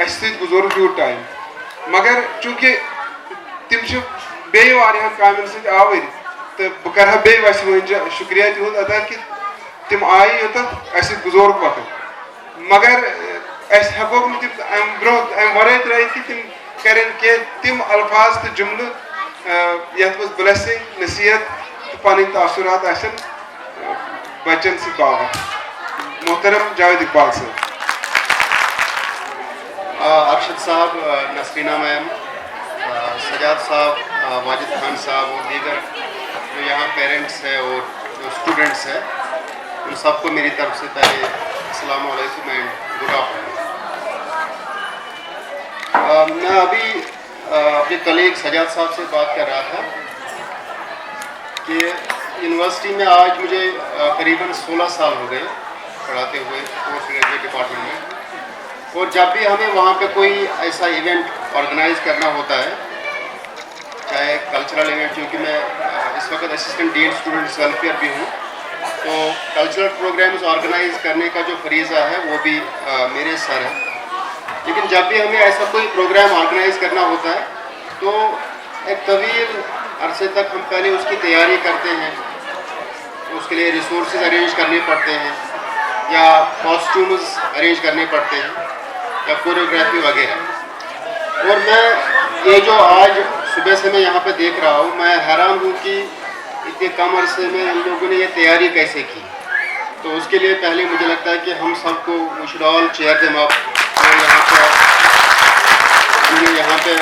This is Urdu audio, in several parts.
اس سۭتۍ گُزور تیوٗت ٹایم مگر چوٗنٛکہِ تِم چھِ بیٚیہِ واریاہن کامٮ۪ن سۭتۍ آوٕرۍ تہٕ بہٕ کَرٕ ہا بیٚیہِ وَسہِ وٲنۍ شُکریہ تِہُنٛد ادا کہِ تِم آیہِ یوٚتَتھ اَسہِ سۭتۍ گُزورُکھ وقت مگر أسۍ ہٮ۪کوکھ نہٕ تِم اَمہِ برٛونٛہہ اَمہِ وَرٲے ترٛٲیِتھ کہِ تِم کَرن کینٛہہ تِم الفاظ تہٕ جُملہٕ یَتھ منٛز بلٮ۪سِنٛگ نصیحت تہٕ پَنٕنۍ تاثُرات آسن بَچن سۭتۍ باوَتھ. محترم جاوید اقبال صٲب. ارشد صاحب, نسرینہ میم, سجاد صاحب, واجد خان صاحب اور دیگر جو یہاں پیرنٹس ہیں اور جو اسٹوڈنٹس ہیں ان سب کو میری طرف سے پہلے السلام علیکم اینڈ گڈ آفٹرنون. میں ابھی اپنے کلیگ سجاد صاحب سے بات کر رہا تھا کہ یونیورسٹی میں آج مجھے قریباً 16 سال ہو گئے پڑھاتے ہوئے پوسٹ گریجویٹ ڈپارٹمنٹ میں, اور جب بھی ہمیں وہاں پہ کوئی ایسا ایونٹ آرگنائز کرنا ہوتا ہے, چاہے کلچرل ایونٹ, کیونکہ میں اس وقت اسسٹنٹ ڈین اسٹوڈنٹس ویلفیئر بھی ہوں, تو کلچرل پروگرامز آرگنائز کرنے کا جو فریضہ ہے وہ بھی میرے سر ہے. لیکن جب بھی ہمیں ایسا کوئی پروگرام آرگنائز کرنا ہوتا ہے تو ایک طویل عرصے تک ہم پہلے اس کی تیاری کرتے ہیں, اس کے لیے ریسورسز ارینج کرنے پڑتے ہیں یا کاسٹیومز ارینج کرنے پڑتے ہیں یا کوریوگرافی وغیرہ. اور میں یہ جو آج صبح سے میں یہاں پہ دیکھ رہا ہوں, میں حیران ہوں کہ اتنے کم عرصے میں ان لوگوں نے یہ تیاری کیسے کی. تو اس کے لیے پہلے مجھے لگتا ہے کہ ہم سب کو we should all cheer them up. یہاں پہ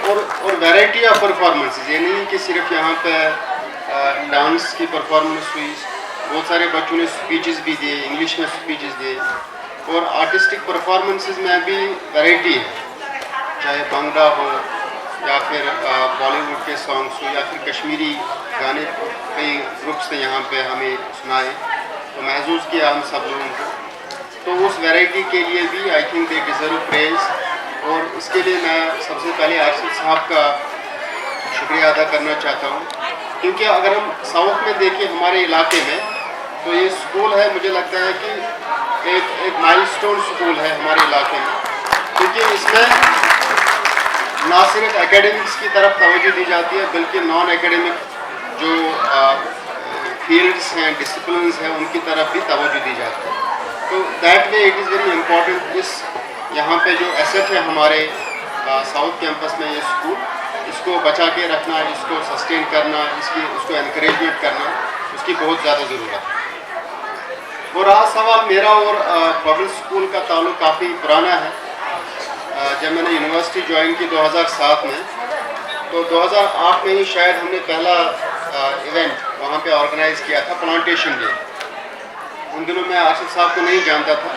اور ویرائٹی آف پرفارمنسز, یہ نہیں کہ صرف یہاں پہ ڈانس کی پرفارمنس ہوئی, بہت سارے بچوں نے اسپیچز بھی دیے, انگلش میں اسپیچز دیے, اور آرٹسٹک پرفارمنسز میں بھی ویرائٹی ہے, چاہے بھنگڑا ہو یا پھر بالی ووڈ کے سانگس ہو یا پھر کشمیری گانے. کئی گروپس نے یہاں پہ ہمیں سنائے تو محظوظ کیا ہم سب لوگوں کو. تو اس ویرائٹی کے لیے بھی آئی تھنک دے ڈیزرو پریز, اور اس کے لیے میں سب سے پہلے ارشد صاحب کا شکریہ ادا کرنا چاہتا ہوں, کیونکہ اگر ہم ساؤتھ میں دیکھیں ہمارے علاقے میں تو یہ اسکول ہے, مجھے لگتا ہے کہ ایک مائل سٹون اسکول ہے ہمارے علاقے میں, کیونکہ اس میں نہ صرف اکیڈمکس کی طرف توجہ دی جاتی ہے بلکہ نان اکیڈمک جو فیلڈس ہیں, ڈسپلنس ہیں, ان کی طرف بھی توجہ دی جاتی ہے. تو that way it is very important. اس یہاں پہ جو ایسٹ ہے ہمارے ساؤتھ کیمپس میں یہ اسکول, اس کو بچا کے رکھنا, اس کو سسٹین کرنا, اس کو انکریجمنٹ کرنا, اس کی بہت زیادہ ضرورت ہے. اور رہا سوال میرا اور پبلک اسکول کا تعلق کافی پرانا ہے. جب میں نے یونیورسٹی جوائن کی 2007 میں, تو 2008 میں ہی شاید ہم نے پہلا ایونٹ وہاں پہ آرگنائز کیا تھا, پلانٹیشن ڈے. ان دنوں میں ارشد صاحب کو نہیں جانتا تھا,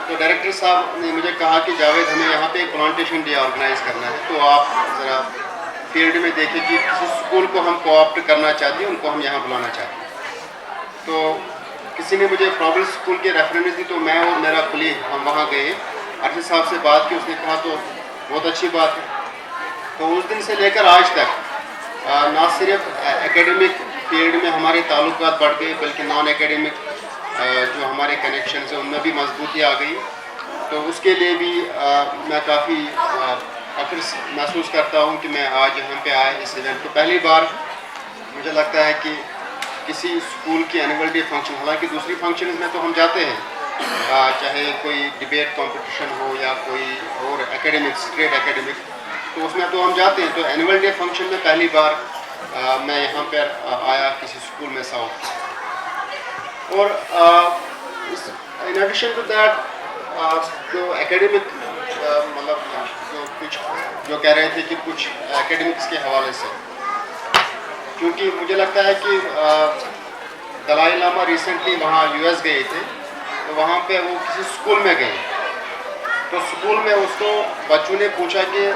تو ڈائریکٹر صاحب نے مجھے کہا کہ جاوید ہمیں یہاں پہ ایک پلانٹیشن ڈے آرگنائز کرنا ہے, تو آپ ذرا فیلڈ میں دیکھیں کہ کسی اسکول کو ہم کوآپٹ کرنا چاہتے ہیں, ان کو ہم یہاں بلانا چاہتے ہیں. تو کسی نے مجھے پروونس اسکول کے ریفرنس دی, تو میں اور میرا کلیگ ہم وہاں گئے, ارشد صاحب سے بات کی, اس نے کہا تو بہت اچھی بات ہے. تو اس دن سے لے کر آج تک نہ صرف اکیڈمک فیلڈ میں ہمارے تعلقات بڑھ گئے بلکہ نان اکیڈمک جو ہمارے کنیکشنز ہیں ان میں بھی مضبوطی آ گئی. تو اس کے لیے بھی میں کافی فخر محسوس کرتا ہوں کہ میں آج یہاں پہ آیا اس ایونٹ کو. پہلی بار مجھے لگتا ہے کہ کسی اسکول کی اینول ڈے فنکشن, حالانکہ دوسری فنکشنز میں تو ہم جاتے ہیں, چاہے کوئی ڈبیٹ کمپٹیشن ہو یا کوئی اور اکیڈمک اسٹریٹ اکیڈمک, تو اس میں تو ہم جاتے ہیں. تو اینول ڈے فنکشن میں پہلی بار میں یہاں پر آیا کسی اسکول میں ساؤتھ. اور ان ایڈیشن ٹو دیٹ جو اکیڈمک مطلب جو کہہ رہے تھے کہ کچھ اکیڈمکس کے حوالے سے, کیونکہ مجھے لگتا ہے کہ دلائی لاما ریسنٹلی وہاں US گئے تھے, تو وہاں پہ وہ کسی اسکول میں گئے, تو اسکول میں اس کو بچوں نے پوچھا کہ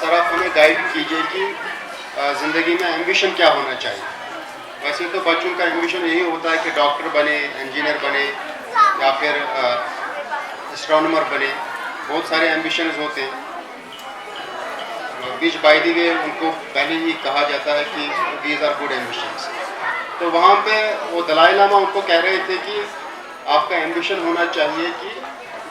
سر آپ ہمیں گائیڈ کیجیے کہ زندگی میں ایمبیشن کیا ہونا چاہیے. ویسے تو بچوں کا ایمبیشن یہی ہوتا ہے کہ ڈاکٹر بنے, انجینئر بنے یا پھر اسٹرانومر بنے, بہت سارے ایمبیشنز ہوتے ہیں, وچ بائی دی وے ان کو پہلے ہی کہا جاتا ہے کہ دیز آر گڈ ایمبیشنز. تو وہاں پہ وہ دلائی لاما ان کو کہہ رہے تھے کہ آپ کا ایمبیشن ہونا چاہیے کہ